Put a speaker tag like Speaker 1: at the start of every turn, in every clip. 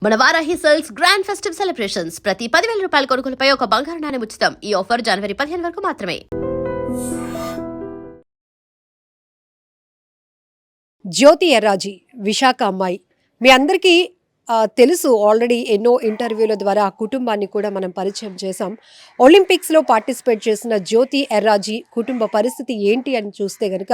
Speaker 1: మన Varahi sales grand festive celebrations ప్రతి 10,000 రూపాయల కొనుగోలుపై ఒక బంగారు నాణెం ఉచితం. ఈ ఆఫర్ జనవరి 15 వరకు మాత్రమే.
Speaker 2: జ్యోతి ఎర్రాజీ విశాఖ అమ్మాయి మీ అందరికీ తెలుసు. ఆల్రెడీ ఎన్నో ఇంటర్వ్యూల ద్వారా ఆ కుటుంబాన్ని కూడా మనం పరిచయం చేశాం. ఒలింపిక్స్లో పార్టిసిపేట్ చేసిన జ్యోతి ఎర్రాజీ కుటుంబ పరిస్థితి ఏంటి అని చూస్తే గనుక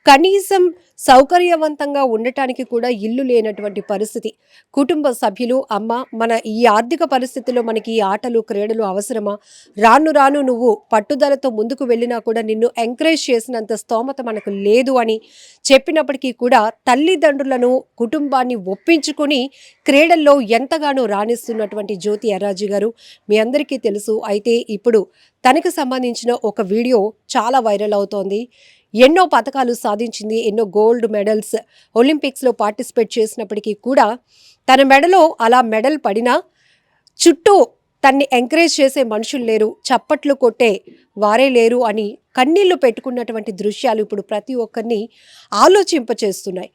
Speaker 2: కనీసం సౌకర్యవంతంగా ఉండటానికి కూడా ఇల్లు లేనటువంటి పరిస్థితి. కుటుంబ సభ్యులు అమ్మ మన ఈ ఆర్థిక పరిస్థితిలో మనకి ఈ ఆటలు క్రీడలు అవసరమా, రాను రాను నువ్వు పట్టుదలతో ముందుకు వెళ్ళినా కూడా నిన్ను ఎంకరేజ్ చేసినంత స్తోమత మనకు లేదు అని చెప్పినప్పటికీ కూడా తల్లిదండ్రులను కుటుంబాన్ని ఒప్పించుకొని క్రీడల్లో ఎంతగానో రాణిస్తున్నటువంటి జ్యోతి ఎర్రాజీ గారు మీ అందరికీ తెలుసు. అయితే ఇప్పుడు తనకు సంబంధించిన ఒక వీడియో చాలా వైరల్ అవుతోంది. ఎన్నో పథకాలు సాధించింది, ఎన్నో గోల్డ్ మెడల్స్ ఒలింపిక్స్లో పార్టిసిపేట్ చేసినప్పటికీ కూడా తన మెడలో అలా మెడల్ పడినా చుట్టూ తన్ని ఎంకరేజ్ చేసే మనుషులు లేరు, చప్పట్లు కొట్టే వారే లేరు అని కన్నీళ్లు పెట్టుకున్నటువంటి దృశ్యాలు ఇప్పుడు ప్రతి ఒక్కరిని ఆలోచింపచేస్తున్నాయి.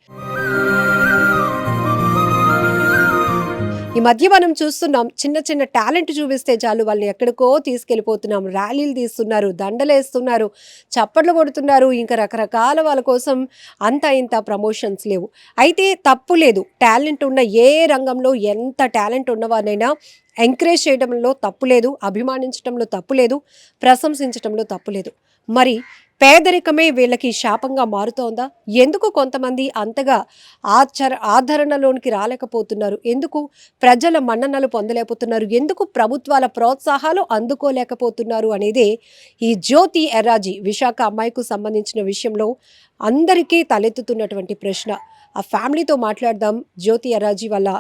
Speaker 2: ఈ మధ్య మనం చూస్తున్నాం, చిన్న చిన్న టాలెంట్ చూపిస్తే చాలు వాళ్ళని ఎక్కడికో తీసుకెళ్ళిపోతున్నాం. ర్యాలీలు తీస్తున్నారు, దండలేస్తున్నారు, చప్పట్లు కొడుతున్నారు, ఇంకా రకరకాల వాళ్ళ కోసం అంత ఇంత ప్రమోషన్స్ లేవు. అయితే తప్పు లేదు, టాలెంట్ ఉన్న ఏ రంగంలో ఎంత టాలెంట్ ఉన్నవారైనా ఎంకరేజ్ చేయడంలో తప్పు లేదు, అభిమానించడంలో తప్పు లేదు, ప్రశంసించడంలో తప్పు లేదు. మరి పేదరికమే వీళ్ళకి శాపంగా మారుతోందా? ఎందుకు కొంతమంది అంతగా ఆదరణలోనికి రాలేకపోతున్నారు? ఎందుకు ప్రజల మన్ననలు పొందలేకపోతున్నారు? ఎందుకు ప్రభుత్వాల ప్రోత్సాహాలు అందుకోలేకపోతున్నారు అనేదే ఈ జ్యోతి ఎర్రాజీ విశాఖ అమ్మాయికు సంబంధించిన విషయంలో అందరికీ తలెత్తుతున్నటువంటి ప్రశ్న. ఆ ఫ్యామిలీతో మాట్లాడదాం. జ్యోతి ఎర్రాజీ వాళ్ళ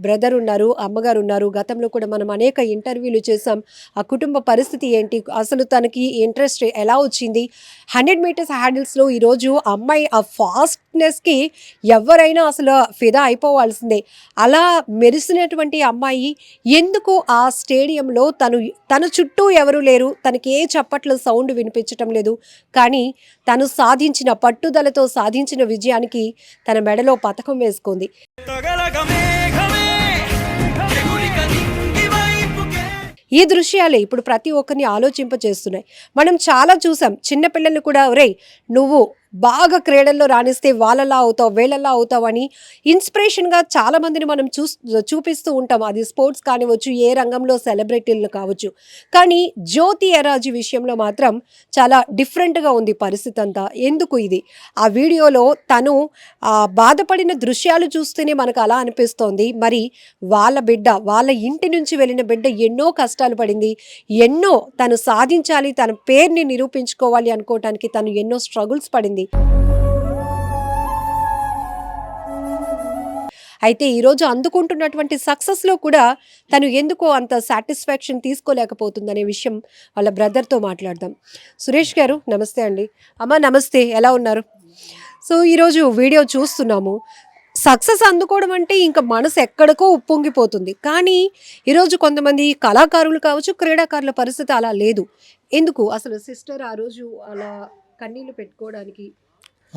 Speaker 2: బ్రదర్ ఉన్నారు, అమ్మగారు ఉన్నారు. గతంలో కూడా మనం అనేక ఇంటర్వ్యూలు చేసాం. ఆ కుటుంబ పరిస్థితి ఏంటి, అసలు తనకి ఇంట్రెస్ట్ ఎలా వచ్చింది, 100 మీటర్స్ హ్యాండిల్స్లో ఈరోజు అమ్మాయి ఆ ఫాస్ట్నెస్కి ఎవరైనా అసలు ఫిదా అయిపోవాల్సిందే. అలా మెరిసినటువంటి అమ్మాయి ఎందుకు ఆ స్టేడియంలో తన చుట్టూ ఎవరు లేరు, తనకి ఏ చప్పట్ల సౌండ్ వినిపించటం లేదు, కానీ తను సాధించిన పట్టుదలతో సాధించిన విజయానికి తన మెడలో పతకం వేసుకుంది. ఈ దృశ్యాలే ఇప్పుడు ప్రతి ఒక్కరిని ఆలోచింపచేస్తున్నాయి. మనం చాలా చూసాం, చిన్నపిల్లల్ని కూడా ఒరేయ్ నువ్వు బాగా క్రీడల్లో రాణిస్తే వాళ్ళలా అవుతావు, వీళ్ళలా అవుతావు అని ఇన్స్పిరేషన్గా చాలామందిని మనం చూపిస్తూ ఉంటాం. అది స్పోర్ట్స్ కానివచ్చు, ఏ రంగంలో సెలబ్రిటీలు కావచ్చు. కానీ జ్యోతి ఎర్రాజీ విషయంలో మాత్రం చాలా డిఫరెంట్గా ఉంది పరిస్థితి అంతా. ఎందుకు ఇది? ఆ వీడియోలో తను బాధపడిన దృశ్యాలు చూస్తేనే మనకు అలా అనిపిస్తోంది. మరి వాళ్ళ బిడ్డ, వాళ్ళ ఇంటి నుంచి వెళ్ళిన బిడ్డ ఎన్నో కష్టాలు పడింది, ఎన్నో తను సాధించాలి, తన పేరుని నిరూపించుకోవాలి అనుకోవటానికి తను ఎన్నో స్ట్రగుల్స్ పడింది. అయితే ఈరోజు అందుకుంటున్నటువంటి సక్సెస్లో కూడా తను ఎందుకో అంత సాటిస్ఫాక్షన్ తీసుకోలేకపోతుందనే విషయం వాళ్ళ బ్రదర్తో మాట్లాడదాం. సురేష్ గారు నమస్తే అండి. అమ్మ నమస్తే, ఎలా ఉన్నారు? సో ఈరోజు వీడియో చూస్తున్నాము. సక్సెస్ అందుకోవడం అంటే ఇంకా మనసు ఎక్కడికో ఉప్పొంగిపోతుంది. కానీ ఈరోజు కొంతమంది కళాకారులు కావచ్చు, క్రీడాకారుల పరిస్థితి అలా లేదు. ఎందుకు అసలు సిస్టర్ ఆ రోజు అలా కన్నీళ్ళు పెట్టుకోవడానికి?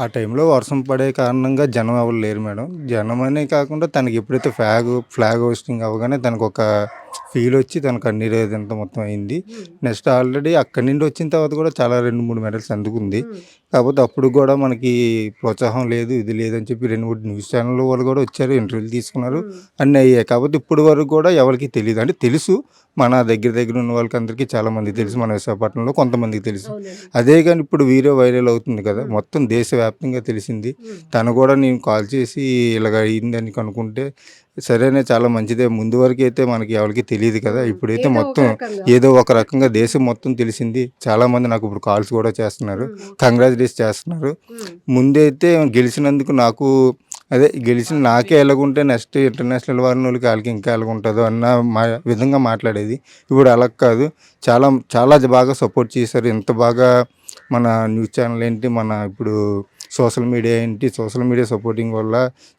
Speaker 3: ఆ టైంలో వర్షం పడే కారణంగా జనం ఎవరు లేరు మేడం. జనం అనే కాకుండా తనకి ఎప్పుడైతే ఫ్లాగ్ హోస్టింగ్ అవ్వగానే తనకు ఒక ఫీల్ వచ్చి తనకు కన్నీరు ఇదంతా మొత్తం అయింది. నెక్స్ట్ ఆల్రెడీ అక్కడి నుండి వచ్చిన తర్వాత కూడా చాలా 2-3 మెడల్స్ అందుకుంది. కాకపోతే అప్పుడు కూడా మనకి ప్రోత్సాహం లేదు, ఇది లేదని చెప్పి 2-3 న్యూస్ ఛానల్ వాళ్ళు కూడా వచ్చారు, ఇంటర్వ్యూలు తీసుకున్నారు, అన్నీ అయ్యాయి. కాకపోతే ఇప్పుడు వరకు కూడా ఎవరికి తెలియదు. అంటే తెలుసు, మన దగ్గర ఉన్న వాళ్ళకి అందరికీ చాలా మందికి తెలుసు, మన విశాఖపట్నంలో కొంతమందికి తెలుసు. అదే కానీ ఇప్పుడు వీడియో వైరల్ అవుతుంది కదా, మొత్తం దేశవ్యాప్తంగా తెలిసింది. తను కూడా నేను కాల్ చేసి ఇలాగ అయిందని కనుక్కుంటే సరేనే, చాలా మంచిదే. ముందు వరకు అయితే మనకి ఎవరికి తెలియదు కదా, ఇప్పుడైతే మొత్తం ఏదో ఒక రకంగా దేశం మొత్తం తెలిసింది. చాలామంది నాకు ఇప్పుడు కాల్స్ కూడా చేస్తున్నారు, కంగ్రాచులేట్ చేస్తున్నారు. ముందైతే గెలిచినందుకు నాకు గెలిచిన నాకే ఎలాగుంటే నెక్స్ట్ ఇంటర్నేషనల్ వాళ్ళకి వాళ్ళకి ఇంకా ఎలాగుంటుందో అన్న విధంగా మాట్లాడేది. ఇప్పుడు అలా కాదు, చాలా చాలా బాగా సపోర్ట్ చేశారు. ఎంత బాగా మన న్యూస్ ఛానల్ ఏంటి, మన ఇప్పుడు సోషల్ మీడియా ఏంటి, సోషల్ మీడియా సపోర్టింగ్ వల్ల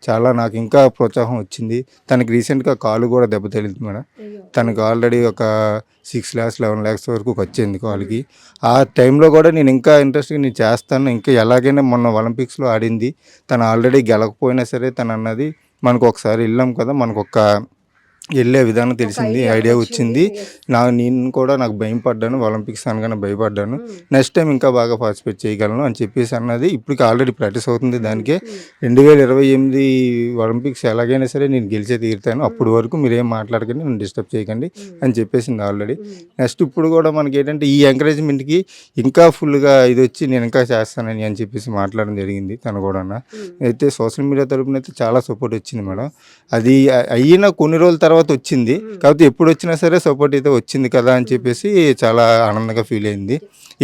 Speaker 3: చాలా నాకు ఇంకా ప్రోత్సాహం వచ్చింది. తనకి రీసెంట్గా కాలు కూడా దెబ్బతగిలింది మేడం. తనకు ఆల్రెడీ ఒక 6 lakhs 11 lakhs వరకు వచ్చింది కాలుకి. ఆ టైంలో కూడా నేను ఇంకా ఇంట్రెస్ట్గా నేను చేస్తాను, ఇంకా ఎలాగైనా మొన్న ఒలింపిక్స్లో ఆడింది తను, ఆల్రెడీ గెలకపోయినా సరే తను అన్నది మనకు ఒకసారి వెళ్ళాం కదా, మనకు ఒక వెళ్ళే విధానం తెలిసింది, ఐడియా వచ్చింది. నాకు భయం పడ్డాను, ఒలింపిక్స్ అనగానే భయపడ్డాను. నెక్స్ట్ టైం ఇంకా బాగా పార్టిసిపేట్ చేయగలను అని చెప్పేసి అన్నది. ఇప్పటికి ఆల్రెడీ ప్రాక్టీస్ అవుతుంది దానికే. 2028 ఒలింపిక్స్ ఎలాగైనా సరే నేను గెలిచే తీరుతాను, అప్పటి వరకు మీరు ఏం మాట్లాడకండి, నన్ను డిస్టర్బ్ చేయకండి అని చెప్పేసింది ఆల్రెడీ. నెక్స్ట్ ఇప్పుడు కూడా మనకి ఏంటంటే ఈ ఎంకరేజ్మెంట్కి ఇంకా ఫుల్గా ఇది వచ్చి నేను ఇంకా చేస్తానని అని చెప్పేసి మాట్లాడడం జరిగింది తను కూడా. అయితే సోషల్ మీడియా తరపున అయితే చాలా సపోర్ట్ వచ్చింది మేడం. అది అయిన కొన్ని రోజుల తర్వాత వచ్చింది, కాకపోతే ఎప్పుడు వచ్చినా సరే సపోర్ట్ అయితే వచ్చింది కదా అని చెప్పేసి చాలా ఆనందంగా ఫీల్ అయింది.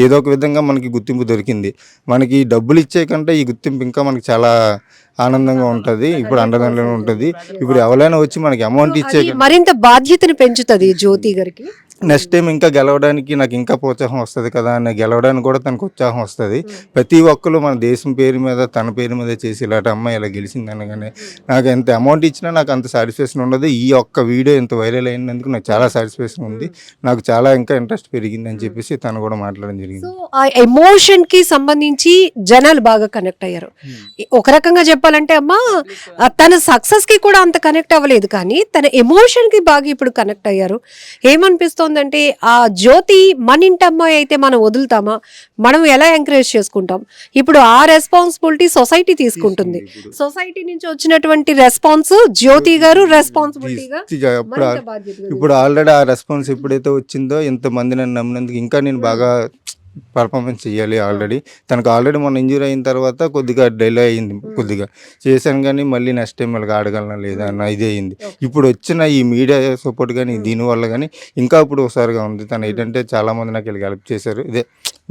Speaker 3: ఏదో ఒక విధంగా మనకి గుర్తింపు దొరికింది. మనకి డబ్బులు ఇచ్చే కంటే ఈ గుర్తింపు ఇంకా మనకి చాలా ఆనందంగా ఉంటుంది, ఇప్పుడు అండదండలో ఉంటుంది. ఇప్పుడు ఎవరైనా వచ్చి మనకి అమౌంట్ ఇచ్చే
Speaker 2: మరింత బాధ్యతను పెంచుతుంది జ్యోతి గారికి.
Speaker 3: నెక్స్ట్ టైం ఇంకా గెలవడానికి నాకు ఇంకా ప్రోత్సాహం వస్తుంది కదా అని, గెలవడానికి కూడా తనకు ఉత్సాహం వస్తుంది. ప్రతి ఒక్కరు మన దేశం పేరు మీద తన పేరు మీద చేసి ఇలాంటి అమ్మాయి ఇలా గెలిచింది అనగానే నాకు ఎంత అమౌంట్ ఇచ్చినా నాకు అంత సాటిస్ఫాక్షన్ ఉండదు. ఈ ఒక్క వీడియో ఎంత వైరల్ అయినందుకు నాకు చాలా సాటిస్ఫాక్షన్ ఉంది, నాకు చాలా ఇంకా ఇంట్రెస్ట్ పెరిగింది అని చెప్పేసి తను కూడా మాట్లాడడం జరిగింది.
Speaker 2: సో ఆ ఎమోషన్ కి సంబంధించి జనాలు బాగా కనెక్ట్ అయ్యారు. ఒక రకంగా చెప్పాలంటే అమ్మా తన సక్సెస్ కి కూడా అంత కనెక్ట్ అవ్వలేదు, కానీ తన ఎమోషన్ కి బాగా ఇప్పుడు కనెక్ట్ అయ్యారు. ఏమనిపిస్తోందంటే ఆ జ్యోతి మన ఇంటి అమ్మాయి అయితే మనం వదులుతామా, మనం ఎలా ఎంకరేజ్ చేసుకుంటాం? ఇప్పుడు ఆ రెస్పాన్సిబిలిటీ సొసైటీ తీసుకుంటుంది. సొసైటీ నుంచి వచ్చినటువంటి రెస్పాన్స్ జ్యోతి గారు రెస్పాన్సిబిలిటీగా
Speaker 3: ఇప్పుడు ఆల్రెడీ ఆ రెస్పాన్స్ ఎప్పుడైతే వచ్చిందో, ఇంతమంది నన్ను నమ్మినందుకు ఇంకా నేను బాగా పర్ఫార్మెన్స్ చేయాలి. తనకు ఆల్రెడీ మొన్న ఇంజూరీ అయిన తర్వాత కొద్దిగా డిలే అయింది, కొద్దిగా చేశాను కానీ మళ్ళీ నెక్స్ట్ టైం వాళ్ళకి ఆడగలనా లేదా అన్న ఇదే అయింది. ఇప్పుడు వచ్చిన ఈ మీడియా సపోర్ట్ కానీ దీనివల్ల కానీ ఇంకా ఇప్పుడు ఒకసారిగా ఉంది. తను ఏంటంటే చాలామంది నాకు వీళ్ళకి హెల్ప్ చేశారు. ఇదే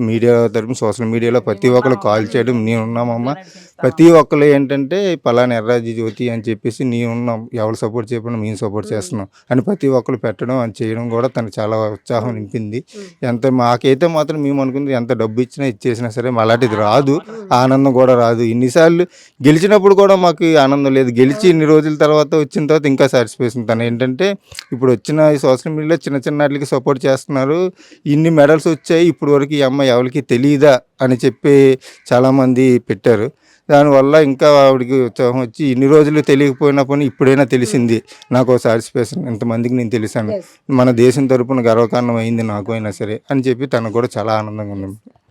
Speaker 3: మీడియా తరపున సోషల్ మీడియాలో ప్రతి ఒక్కరు కాల్ చేయడం, నేనున్నామమ్మా, ప్రతి ఒక్కరు ఏంటంటే పలానా ఎర్రాజీ జ్యోతి అని చెప్పేసి నేనున్నాం, ఎవరు సపోర్ట్ చేయకుండా మేము సపోర్ట్ చేస్తున్నాం అని ప్రతి ఒక్కరు పెట్టడం అని చేయడం కూడా తనకు చాలా ఉత్సాహం నింపింది. మాకైతే మాత్రం మేము అనుకుంది ఎంత డబ్బు ఇచ్చినా ఇచ్చేసినా సరే అలాంటిది రాదు, ఆనందం కూడా రాదు. ఇన్నిసార్లు గెలిచినప్పుడు కూడా మాకు ఆనందం లేదు, గెలిచి ఇన్ని రోజుల తర్వాత వచ్చిన తర్వాత ఇంకా సాటిస్ఫాక్షన్. తను ఏంటంటే ఇప్పుడు వచ్చిన ఈ సోషల్ మీడియాలో చిన్న చిన్న వాటికి సపోర్ట్ చేస్తున్నారు, ఇన్ని మెడల్స్ వచ్చాయి, ఇప్పుడు వరకు ఈ అమ్మాయి ఎవరికి తెలియదా అని చెప్పి చాలామంది పెట్టారు. దానివల్ల ఇంకా ఆవిడకి ఉత్సాహం వచ్చి ఇన్ని రోజులు తెలియకపోయినా పని ఇప్పుడైనా తెలిసింది, నాకు సాటిస్ఫాక్షన్, ఇంతమందికి నేను తెలిసాను, మన దేశం తరపున గర్వకారణం అయింది నాకు అయినా సరే అని చెప్పి తనకు కూడా చాలా ఆనందంగా ఉంది.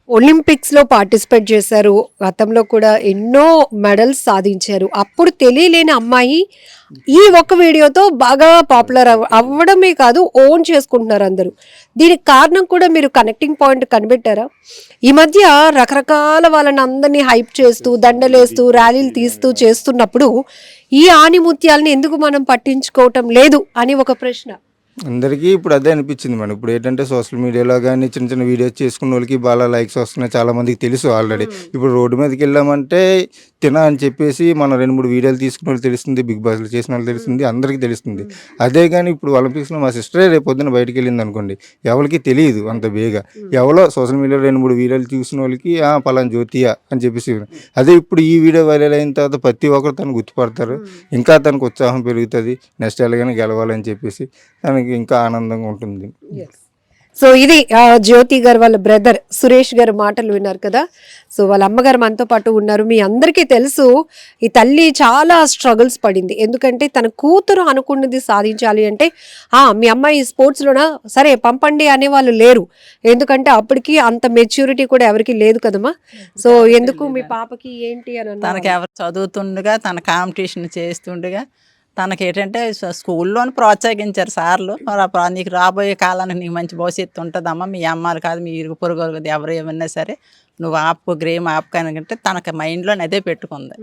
Speaker 2: ఒలింపిక్స్ లో పార్టిసిపేట్ చేశారు, గతంలో కూడా ఎన్నో మెడల్స్ సాధించారు. అప్పుడు తెలియలేని అమ్మాయి ఈ ఒక్క వీడియోతో బాగా పాపులర్ అవ్వడమే కాదు, ఓన్ చేసుకుంటున్నారు అందరూ. దీనికి కారణం కూడా మీరు కనెక్టింగ్ పాయింట్ కనిపెట్టారా? ఈ మధ్య రకరకాల వాళ్ళని అందరినీ హైప్ చేస్తూ దండలేస్తూ ర్యాలీలు తీస్తూ చేస్తున్నప్పుడు ఈ ఆణిముత్యాలని ఎందుకు మనం పట్టించుకోవటం లేదు అని ఒక ప్రశ్న
Speaker 3: అందరికీ ఇప్పుడు అదే అనిపించింది మేడం. ఇప్పుడు ఏంటంటే సోషల్ మీడియాలో కానీ చిన్న చిన్న వీడియోస్ చేసుకున్న వాళ్ళకి బాగా లైక్స్ వస్తున్నాయి, చాలామందికి తెలుసు ఆల్రెడీ. ఇప్పుడు రోడ్డు మీదకి వెళ్ళామంటే తినా అని చెప్పేసి మనం 2-3 వీడియోలు తీసుకున్న వాళ్ళు తెలుస్తుంది, బిగ్ బాస్లో చేసిన వాళ్ళు తెలుస్తుంది, అందరికీ తెలుస్తుంది. అదే కానీ ఇప్పుడు ఒలింపిక్స్లో మా సిస్టరే రేపు పొద్దున బయటకు వెళ్ళింది అనుకోండి, ఎవరికి తెలియదు అంత బేగా. ఎవరో సోషల్ మీడియాలో 2-3 వీడియోలు చూసిన వాళ్ళకి పలానా జ్యోతియా అని చెప్పేసి. అదే ఇప్పుడు ఈ వీడియో వైరల్ అయిన తర్వాత ప్రతి ఒక్కరు తను గుర్తుపడతారు, ఇంకా తనకు ఉత్సాహం పెరుగుతుంది, నెక్స్ట్ ఎలాగైనా గెలవాలని చెప్పేసి తనకి ఇంకా ఆనందంగా ఉంటుంది.
Speaker 2: సో ఇది జ్యోతి గారు వాళ్ళ బ్రదర్ సురేష్ గారు మాటలు విన్నారు కదా. సో వాళ్ళ అమ్మగారు మనతో పాటు ఉన్నారు. మీ అందరికీ తెలుసు ఈ తల్లి చాలా స్ట్రగుల్స్ పడింది, ఎందుకంటే తన కూతురు అనుకున్నది సాధించాలి అంటే మీ అమ్మాయి స్పోర్ట్స్లోనా సరే పంపండి అనేవాళ్ళు లేరు, ఎందుకంటే అప్పటికి అంత మెచ్యూరిటీ కూడా ఎవరికి లేదు కదమ్మా. సో ఎందుకు మీ పాపకి ఏంటి అని
Speaker 4: తనకి ఎవరు చదువుతుండగా తన కాంపిటీషన్ చేస్తుండగా తనకి ఏంటంటే స్కూల్లోని ప్రోత్సహించారు సార్లు, నీకు రాబోయే కాలానికి నీకు మంచి భవిష్యత్తు ఉంటుందమ్మా, మీ అమ్మాలు కాదు మీ ఇరుగు పొరుగు ఎవరు ఏమన్నా సరే నువ్వు ఆపు గ్రేమ్ ఆపు కానికంటే తనకి మైండ్లోనే అదే పెట్టుకుంది.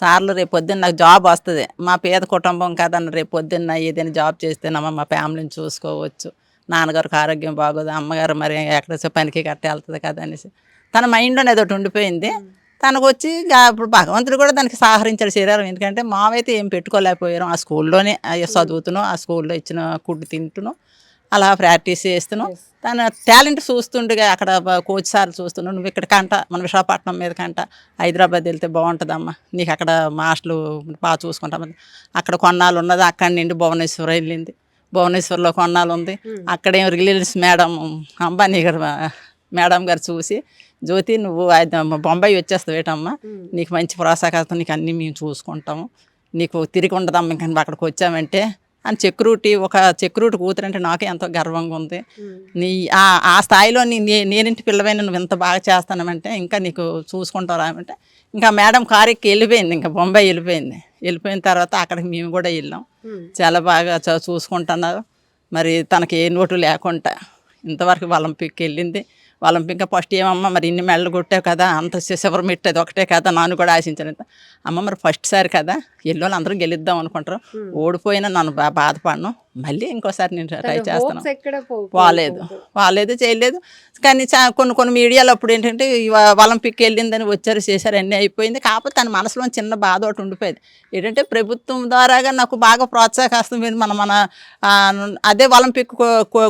Speaker 4: సార్లు రేపు పొద్దున్న నాకు జాబ్ వస్తుంది, మా పేద కుటుంబం కదన్న, రేపు పొద్దున్న ఏదైనా జాబ్ చేస్తేనమ్మా మా ఫ్యామిలీని చూసుకోవచ్చు, నాన్నగారికి ఆరోగ్యం బాగోదు, అమ్మగారు మరి ఎక్కడ పనికి కట్ట వెళ్తుంది కదా అనేసి తన మైండ్లోనే అదొకటి ఉండిపోయింది. తనకు వచ్చి ఇప్పుడు భగవంతుడు కూడా దానికి సహకరించాడు శరీరం, ఎందుకంటే మావైతే ఏం పెట్టుకోలేకపోయారు, ఆ స్కూల్లోనే చదువుతున్నాం, ఆ స్కూల్లో ఇచ్చిన ఫుడ్ తింటున్నాం, అలా ప్రాక్టీస్ చేస్తున్నాం. తన టాలెంట్ చూస్తుండగా అక్కడ కోచ్ సార్ చూస్తున్నాం, నువ్వు ఇక్కడ కంట మన విశాఖపట్నం మీద కంట హైదరాబాద్ వెళ్తే బాగుంటుందమ్మా, నీకు అక్కడ మాస్టర్లు బాగా చూసుకుంటామని. అక్కడ కొన్నాళ్ళు ఉన్నది, అక్కడి నుండి భువనేశ్వర్ వెళ్ళింది, భువనేశ్వర్లో కొన్నాళ్ళు ఉంది. అక్కడేం రిలీజ్ మేడం అంబానీ గారు మేడం గారు చూసి జ్యోతి నువ్వు బొంబాయి వచ్చేస్తావు ఏటమ్మా, నీకు మంచి ప్రోత్సాహం, నీకు అన్నీ మేము చూసుకుంటాము, నీకు తిరిగి ఉండదమ్మా ఇంకా నువ్వు అక్కడికి వచ్చామంటే అని సెక్యూరిటీ కూతురు అంటే నాకే ఎంతో గర్వంగా ఉంది. నీ ఆ స్థాయిలో నేనింటి పిల్లవైన నువ్వు ఇంత బాగా చేస్తానంటే ఇంకా నీకు చూసుకుంటారా అంటే ఇంకా మేడం కారు ఎక్కి వెళ్ళిపోయింది, ఇంకా బొంబాయి వెళ్ళిపోయిన తర్వాత అక్కడికి మేము కూడా వెళ్ళాం. చాలా బాగా చూసుకుంటున్నారు. మరి తనకి ఏ నోటు లేకుండా ఇంతవరకు ఒలింపిక్కి వెళ్ళింది. ఒలింపిక్ ఫస్ట్ ఏమమ్మా మరి ఇన్ని మెడలు కొట్టావు కదా, అంత చివరి మెట్టు అది ఒకటే కదా, నాన్న కూడా ఆశించాను. అమ్మ మరి ఫస్ట్ సారి కదా, ఎల్లోళ్ళు అందరూ గెలుద్దాం అనుకుంటారు, ఓడిపోయినా నన్ను బాధపడను, మళ్ళీ ఇంకోసారి నేను ట్రై చేస్తాను. వాళ్ళేదో చేయలేదు. కానీ కొన్ని మీడియాలో అప్పుడు ఏంటంటే ఒలింపిక్కి వెళ్ళిందని వచ్చారు చేశారు అన్నీ అయిపోయింది. కాకపోతే తన మనసులో చిన్న బాధ ఒకటి ఉండిపోయింది. ఏంటంటే ప్రభుత్వం ద్వారాగా నాకు బాగా ప్రోత్సాహం మీద మన అదే ఒలింపిక్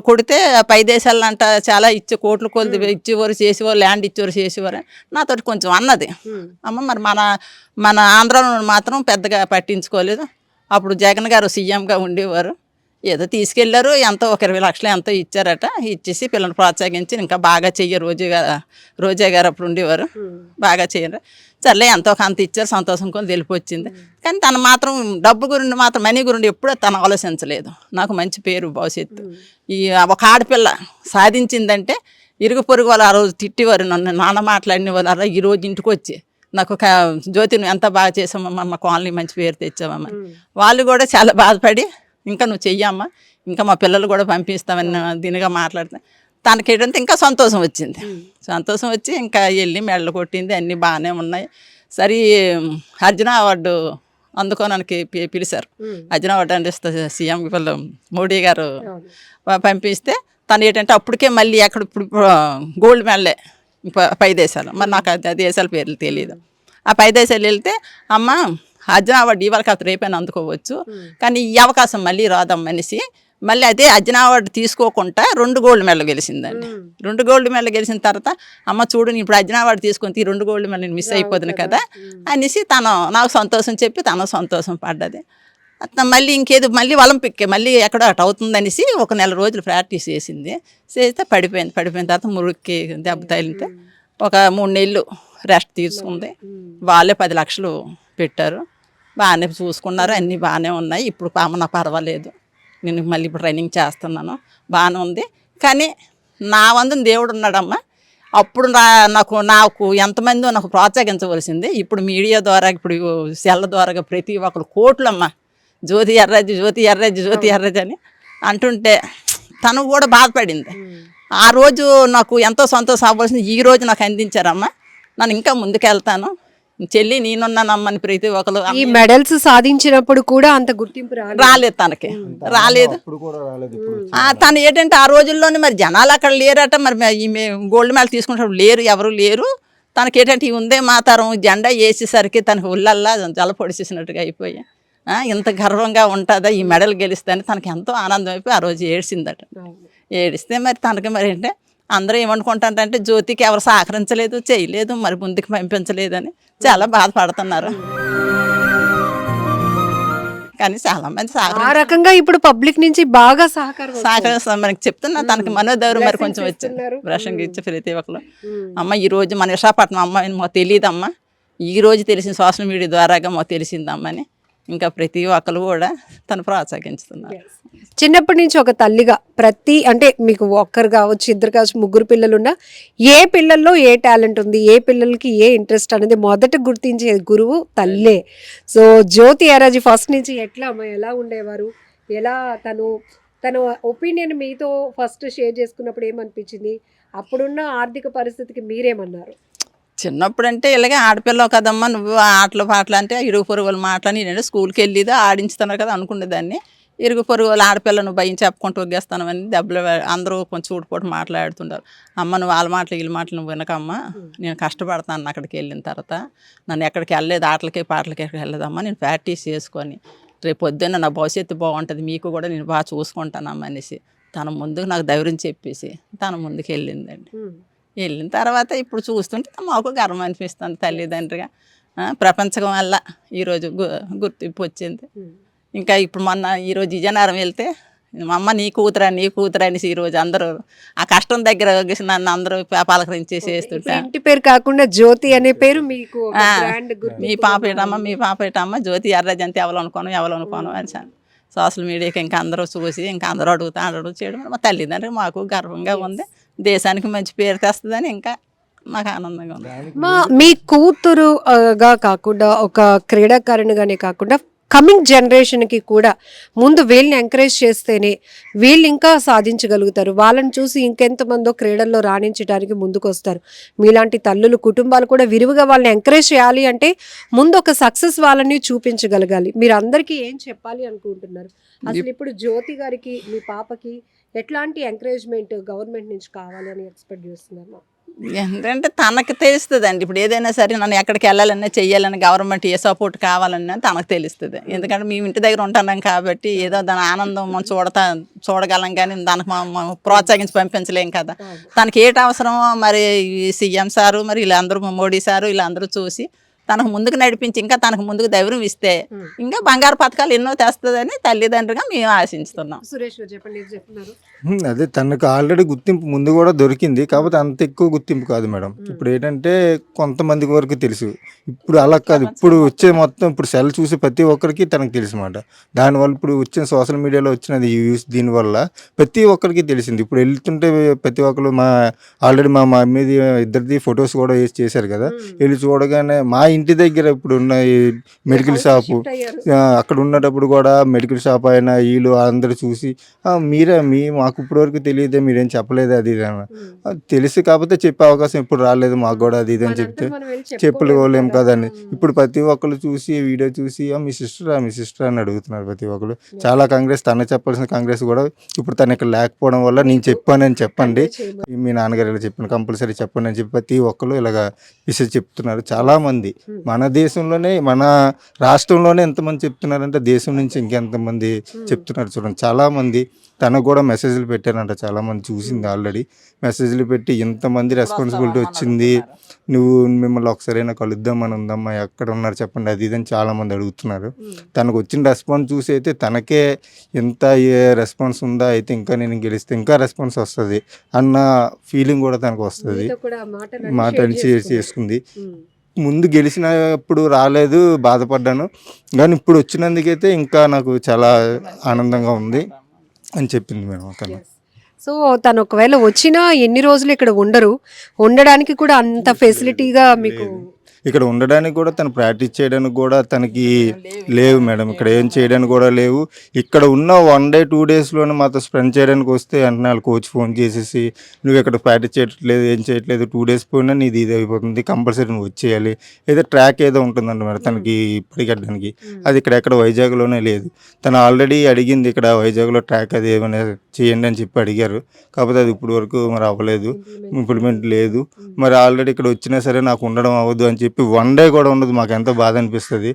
Speaker 4: కొడితే పై దేశాలంట చాలా కోట్లు కొలిది ఇచ్చేవారు చేసేవారు, ల్యాండ్ ఇచ్చేవారు చేసేవారు నాతో కొంచెం అన్నది. అమ్మ మరి మన ఆంధ్రాలో మాత్రం పెద్దగా పట్టించుకోలేదు. అప్పుడు జగన్ గారు సీఎంగా ఉండేవారు, ఏదో తీసుకెళ్లారు, ఎంతో 20 లక్షలు ఎంతో ఇచ్చారట. ఇచ్చేసి పిల్లల్ని ప్రోత్సహించి ఇంకా బాగా చెయ్య రోజా గారు అప్పుడు ఉండేవారు, బాగా చెయ్యరు సర్లే ఎంతో అంత ఇచ్చారు, సంతోషం కొని తెలిపొచ్చింది. కానీ తను మాత్రం డబ్బు గురించి మాత్రం మనీ గురించి ఎప్పుడూ తను ఆలోచించలేదు. నాకు మంచి పేరు భవిష్యత్తు ఈ ఒక ఆడపిల్ల సాధించిందంటే ఇరుగు పొరుగు వాళ్ళు ఆ రోజు తిట్టేవారు, నన్ను నాన్న మాట్లాడిన వాళ్ళు అలా ఈరోజు ఇంటికి వచ్చి నాకు జ్యోతి నువ్వు ఎంత బాగా చేసావమ్మా, మా కాలనీ మంచి పేరు తెచ్చావమ్మా. వాళ్ళు కూడా చాలా బాధపడి ఇంకా నువ్వు చెయ్యమ్మా, ఇంకా మా పిల్లలు కూడా పంపిస్తామని దీనిగా మాట్లాడితే తనకి ఏంటంటే ఇంకా సంతోషం వచ్చి ఇంకా వెళ్ళి మెడలు కొట్టింది, అన్నీ బాగానే ఉన్నాయి. సరే అర్జున అవార్డు అందుకోనానికి పిలిచారు. అర్జున అవార్డు అంటే సీఎం మోడీ గారు పంపిస్తే తను ఏంటంటే అప్పటికే మళ్ళీ అక్కడ ఇప్పుడు గోల్డ్ మెడలే పై దేశాలు, మరి నాకు ఆ దేశాల పేర్లు తెలియదు. ఆ పై దేశాలు వెళ్తే అమ్మ అర్జున అవార్డు ఇవాళ కాదు రేపైనా అందుకోవచ్చు, కానీ ఈ అవకాశం మళ్ళీ రాదమ్మనేసి మళ్ళీ అదే అర్జున అవార్డు తీసుకోకుండా 2 గోల్డ్ మెడల్ గెలిచిందండి. 2 గోల్డ్ మెడల్ గెలిచిన తర్వాత అమ్మ చూడు నేను ఇప్పుడు అర్జున అవార్డు తీసుకొని 2 గోల్డ్ మెడల్ మిస్ అయిపోతుంది కదా అనేసి తను నాకు సంతోషం చెప్పి తను సంతోషం పడ్డది. మళ్ళీ మళ్ళీ ఒలింపిక్కే మళ్ళీ ఎక్కడ అటు అవుతుందనేసి ఒక 1 నెల రోజులు ప్రాక్టీస్ చేస్తే పడిపోయిన తర్వాత మురుక్కి దెబ్బ తగిలితే ఒక 3 నెలలు రెస్ట్ తీసుకుంది. వాళ్ళే 10 లక్షలు పెట్టారు, బాగానే చూసుకున్నారు, అన్నీ బాగానే ఉన్నాయి. ఇప్పుడు నాకు పర్వాలేదు, నేను మళ్ళీ ఇప్పుడు ట్రైనింగ్ చేస్తున్నాను, బాగానే ఉంది. కానీ నా వంతున దేవుడు ఉన్నాడమ్మా. అప్పుడు నాకు ఎంతమందో నాకు ప్రోత్సహించవలసింది. ఇప్పుడు మీడియా ద్వారా ఇప్పుడు సెల్ల ద్వారా ప్రతి ఒక్కరు కోట్లమ్మ జ్యోతి ఎర్రజ్జి అని అంటుంటే తను కూడా బాధపడింది. ఆ రోజు నాకు ఎంతో సంతోషం అవ్వాల్సింది ఈ రోజు నాకు అందించారమ్మా. నన్ను ఇంకా ముందుకెళ్తాను చెల్లి, నేనున్నానమ్మని ప్రతి ఒక్కరు.
Speaker 2: ఈ మెడల్స్ సాధించినప్పుడు కూడా అంత గుర్తింపు
Speaker 4: రాలేదు తనకి, రాలేదు. తను ఏంటంటే ఆ రోజుల్లోనే మరి జనాలు అక్కడ లేరట, మరి ఈమె గోల్డ్ మెడల్ తీసుకున్నప్పుడు ఎవరు లేరు. తనకి ఏంటంటే ఈ ఉందే మాతరం జెండా వేసేసరికి తనకి ఉళ్ళల్లా జల పొడిచేసినట్టుగా అయిపోయి ఇంత గర్వంగా ఉంటుందా ఈ మెడల్ గెలిస్తే తనకి ఎంతో ఆనందం అయిపోయి ఆ రోజు ఏడ్చిందట. ఏడిస్తే మరి తనకి మరి ఏంటంటే అందరూ ఏమనుకుంటారంటే జ్యోతికి ఎవరు సహకరించలేదు, చేయలేదు, మరి ముందుకు పంపించలేదని చాలా బాధపడుతున్నారు. కానీ చాలా మంది
Speaker 2: ఆ రకంగా ఇప్పుడు పబ్లిక్ నుంచి బాగా
Speaker 4: సహకరిస్తాం మనకి చెప్తున్నా. తనకి మనోధైర్యం మరి కొంచెం వచ్చింది, బ్రషంగా ఇచ్చి ప్రతి ఒక్కరు. అమ్మ ఈ రోజు మన విశాఖపట్నం అమ్మాయిని మాకు తెలియదమ్మా, ఈ రోజు తెలిసిన సోషల్ మీడియా ద్వారాగా మాకు తెలిసిందమ్మని ఇంకా ప్రతి ఒక్కరు కూడా తను ప్రోత్సహించుతున్నారు.
Speaker 2: చిన్నప్పటి నుంచి ఒక తల్లిగా అంటే మీకు ఒక్కరు కావచ్చు, 2 కావచ్చు, 3 పిల్లలున్నా ఏ పిల్లల్లో ఏ టాలెంట్ ఉంది, ఏ పిల్లలకి ఏ ఇంట్రెస్ట్ అనేది మొదట గుర్తించే గురువు తల్లే. సో జ్యోతి ఎర్రజ్జి ఫస్ట్ నుంచి ఎలా ఉండేవారు, ఎలా తన ఒపీనియన్ మీతో ఫస్ట్ షేర్ చేసుకున్నప్పుడు ఏమనిపించింది, అప్పుడున్న ఆర్థిక పరిస్థితికి మీరేమన్నారు?
Speaker 4: చిన్నప్పుడు అంటే ఇలాగే ఆడపిల్లవు కదమ్మా నువ్వు ఆటలు పాటలు అంటే ఇరుగు పొరుగులు మాటలని నేను స్కూల్కి వెళ్ళేదో ఆడించుతున్నారు కదా అనుకునేదాన్ని. ఇరుగు పొరుగులు ఆడపిల్లను భయం చెప్పుకుంటూ ఒగ్గేస్తానని దెబ్బలు అందరూ కొంచెం చూటుపోటు మాట్లాడుతుంటారు. అమ్మ నువ్వు వాళ్ళ మాటలు వీళ్ళ మాటలు నువ్వు వినకమ్మా, నేను కష్టపడతాను అక్కడికి వెళ్ళిన తర్వాత, నన్ను ఎక్కడికి వెళ్ళలేదు ఆటలకి పాటలకి ఎక్కడికి వెళ్ళదమ్మా, నేను ప్రాక్టీస్ చేసుకొని రేపు పొద్దున్న నా భవిష్యత్తు బాగుంటుంది, మీకు కూడా నేను బాగా చూసుకుంటానమ్మా అనేసి తన ముందుకు నాకు ధైర్యం చెప్పేసి తన ముందుకు వెళ్ళిందండి. వెళ్ళిన తర్వాత ఇప్పుడు చూస్తుంటే మాకు గర్వం అనిపిస్తుంది తల్లిదండ్రిగా. ప్రపంచం వల్ల ఈరోజు గుర్తింపు వచ్చింది. ఇంకా ఇప్పుడు మొన్న ఈరోజు విజయనగరం వెళ్తే మా అమ్మ నీ కూతురు అనేసి ఈరోజు అందరూ ఆ కష్టం దగ్గర నన్ను అందరూ పలకరించి చేస్తుంటా.
Speaker 2: ఇంటి పేరు కాకుండా జ్యోతి అనే పేరు మీకు ఒక brand గుర్తింపు
Speaker 4: మీ పాప ఏటమ్మా జ్యోతి ఎర్రజంతి ఎవరు అని సోషల్ మీడియాకి ఇంకా అందరూ చూసి ఇంకా అందరూ అడుగుతాడు చేయడం మా తల్లిదండ్రులు మాకు గర్వంగా ఉంది, దేశానికి మంచి పేరు తెస్తుందని ఇంకా నాకు ఆనందంగా ఉంది.
Speaker 2: మీ కూతురుగా కాకుండా ఒక క్రీడాకారునిగానే కాకుండా కమింగ్ జనరేషన్కి కూడా ముందు వీళ్ళని ఎంకరేజ్ చేస్తేనే వీళ్ళు ఇంకా సాధించగలుగుతారు. వాళ్ళని చూసి ఇంకెంతమందో క్రీడల్లో రాణించడానికి ముందుకు వస్తారు. మీలాంటి తల్లులు కుటుంబాలు కూడా విరివిగా వాళ్ళని ఎంకరేజ్ చేయాలి అంటే ముందు ఒక సక్సెస్ వాళ్ళని చూపించగలగాలి. మీరు అందరికీ ఏం చెప్పాలి అనుకుంటున్నారు? అసలు ఇప్పుడు జ్యోతి గారికి మీ పాపకి ఎట్లాంటి ఎంకరేజ్మెంట్ గవర్నమెంట్ నుంచి కావాలి అని ఎక్స్పెక్ట్ చేస్తున్నారు?
Speaker 4: ఏంటంటే తనకు తెలుస్తుంది అండి. ఇప్పుడు ఏదైనా సరే నన్ను ఎక్కడికి వెళ్ళాలన్నా చెయ్యాలని గవర్నమెంట్ ఏ సపోర్ట్ కావాలన్నా తనకు తెలుస్తుంది. ఎందుకంటే మేము ఇంటి దగ్గర ఉంటున్నాం కాబట్టి ఏదో దాని ఆనందం మనం చూడగలం కానీ దానికి మనం ప్రోత్సహించి పంపించలేం కదా. తనకి ఏటి అవసరమో మరి సీఎం సారు మరి వీళ్ళందరూ మోడీ సారు వీళ్ళందరూ చూసి తనకు ముందుకు నడిపించి ఇంకా తనకు ముందుకు ధైర్యం ఇస్తే ఇంకా బంగారు పథకాలు ఎన్నో తెస్తుందని తల్లిదండ్రులుగా మేము ఆశిస్తున్నాం.
Speaker 2: సురేష్ గారు చెప్పండి, ఏం చెప్తున్నారు?
Speaker 3: అదే తనకు ఆల్రెడీ గుర్తింపు ముందు కూడా దొరికింది, కాకపోతే అంత ఎక్కువ గుర్తింపు కాదు మేడం. ఇప్పుడు ఏంటంటే కొంతమంది వరకు తెలుసు, ఇప్పుడు అలా కాదు. ఇప్పుడు వచ్చే మొత్తం ఇప్పుడు సెల్ చూసి ప్రతి ఒక్కరికి తనకు తెలుసు అన్నమాట. దానివల్ల ఇప్పుడు వచ్చిన సోషల్ మీడియాలో వచ్చినది యూస్ దీనివల్ల ప్రతి ఒక్కరికి తెలిసింది. ఇప్పుడు వెళ్తుంటే ప్రతి ఒక్కరు ఆల్రెడీ మా మమ్మీది ఇద్దరిది ఫొటోస్ కూడా వేసి చేశారు కదా, వెళ్ళి చూడగానే మా ఇంటి దగ్గర ఇప్పుడు ఉన్న ఈ మెడికల్ షాపు అక్కడ ఉన్నప్పుడు కూడా మెడికల్ షాప్ అయినా వీళ్ళు అందరూ చూసి మాకు ఇప్పటి వరకు తెలియదే, మీరేం చెప్పలేదు అది ఇది అన్న. తెలిసి కాకపోతే చెప్పే అవకాశం ఇప్పుడు రాలేదు మాకు కూడా అది ఇది అని చెప్తే చెప్పుకోలేము కదండి. ఇప్పుడు ప్రతి ఒక్కరు చూసి వీడియో చూసి మీ సిస్టర్ అని అడుగుతున్నారు ప్రతి ఒక్కరు. చాలా కాంగ్రెస్ తన చెప్పాల్సిన కాంగ్రెస్ కూడా ఇప్పుడు తను ఇక్కడ లేకపోవడం వల్ల నేను చెప్పానని చెప్పండి, మీ నాన్నగారు ఇలా చెప్పాను కంపల్సరీ చెప్పండి అని చెప్పి ప్రతి ఒక్కరు ఇలాగ విషయం చెప్తున్నారు. చాలా మంది మన దేశంలోనే మన రాష్ట్రంలోనే ఎంతమంది చెప్తున్నారంటే దేశం నుంచి ఇంకెంతమంది చెప్తున్నారు చూడండి. చాలామంది తనకు కూడా మెసేజ్లు పెట్టారంట, చాలామంది చూసింది ఆల్రెడీ మెసేజ్లు పెట్టి ఇంతమంది రెస్పాన్సిబిలిటీ వచ్చింది, మిమ్మల్ని ఒకసారైనా కలుద్దామని ఉందమ్మా, ఎక్కడ ఉన్నారు చెప్పండి అది ఇదని చాలామంది అడుగుతున్నారు. తనకు వచ్చిన రెస్పాన్స్ చూసి అయితే తనకే ఎంత రెస్పాన్స్ ఉందా, అయితే ఇంకా నేను గెలిస్తే ఇంకా రెస్పాన్స్ వస్తుంది అన్న ఫీలింగ్ కూడా తనకు వస్తుంది. మాటని షేర్ చేసుకుంది. ముందు గెలిచినప్పుడు రాలేదు, బాధపడ్డాను, కానీ ఇప్పుడు వచ్చినందుకైతే ఇంకా నాకు చాలా ఆనందంగా ఉంది అని చెప్పింది మేడం తను.
Speaker 2: సో తను ఒకవేళ వచ్చినా ఎన్ని రోజులు ఇక్కడ ఉండడానికి కూడా అంత ఫెసిలిటీగా మీకు
Speaker 3: ఇక్కడ ఉండడానికి కూడా తను ప్రాక్టీస్ చేయడానికి కూడా తనకి లేవు మేడం. ఇక్కడ ఏం చేయడానికి కూడా లేవు. ఇక్కడ ఉన్న 1 day 2 daysలోనే మాతో స్పెండ్ చేయడానికి వస్తే వెంటనే వాళ్ళ కోచ్ ఫోన్ చేసేసి నువ్వు ఇక్కడ ప్రాక్టీస్ చేయట్లేదు, ఏం చేయట్లేదు, 2 days పోయినా నీది ఇది అయిపోతుంది, కంపల్సరీ నువ్వు వచ్చేయాలి. ఏదో ట్రాక్ ఏదో ఉంటుందంట మేడం తనకి ఇప్పటికడానికి. అది ఇక్కడ ఎక్కడ వైజాగ్లోనే లేదు. తను ఆల్రెడీ అడిగింది ఇక్కడ వైజాగ్లో ట్రాక్ అది ఏమైనా చేయండి అని చెప్పి అడిగారు, కాకపోతే అది ఇప్పుడు వరకు మరి అవ్వలేదు, ఇంప్లిమెంట్ లేదు. మరి ఆల్రెడీ ఇక్కడ వచ్చినా సరే నాకు ఉండడం అవ్వదు అని చెప్పి 1 day కూడా ఉండదు. మాకు ఎంతో బాధ అనిపిస్తుంది.